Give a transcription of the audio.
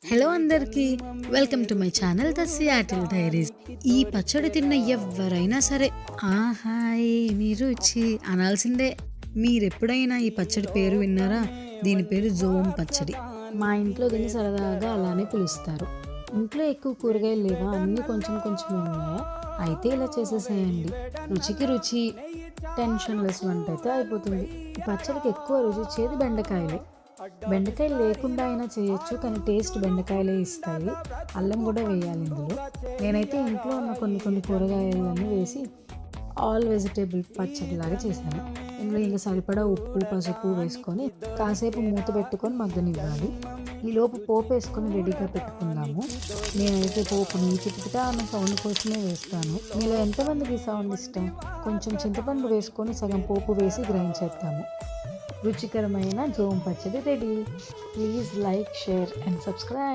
Hello అందరికీ welcome to my channel the Seattle diaries. ఈ పచ్చడి తిన్న ఎవరైనా సరే ఆహా ఏమి రుచి అనాల్సిందే. మీరెప్పుడైనా ఈ పచ్చడి పేరు విన్నారా? దీని పేరు జోమ్ పచ్చడి. మా ఇంట్లో దీన్ని సరదాగా అలానే పిలుస్తారు. ఇంట్లో ఎక్కువ కూరగాయలు లేవా, అన్నీ కొంచెం కొంచెం ఉన్నాయా, అయితే ఇలా చేసేసేయండి. రుచికి రుచి, టెన్షన్ లెస్ వంట అయితే అయిపోతుంది. ఈ పచ్చడికి ఎక్కువ రుచి చేదు బెండకాయలే. బెండకాయలు లేకుండా అయినా చేయొచ్చు, కానీ టేస్ట్ బెండకాయలే ఇస్తాయి. అల్లం కూడా వేయాలి ఇందులో. నేనైతే ఇంట్లో ఉన్న కొన్ని కొన్ని కూరగాయలన్నీ వేసి ఆల్ వెజిటేబుల్ పచ్చడిలాగా చేశాను. ఇందులో ఇంకా సరిపడా ఉప్పు పసుపు వేసుకొని కాసేపు మూత పెట్టుకొని మగ్గనివ్వాలి. ఈలోపు పోపు వేసుకొని రెడీగా పెట్టుకుందాము. నేనైతే పోపుని చిటికిటా అన్న సౌండ్ కోసమే వేస్తాను. మీలో ఎంతమందికి ఈ సౌండ్ ఇష్టం? కొంచెం చింతపండు వేసుకొని సగం పోపు వేసి గ్రైండ్ చేద్దాము. రుచికరమైన జోమ్ పచ్చడి ready. Please like, share and subscribe.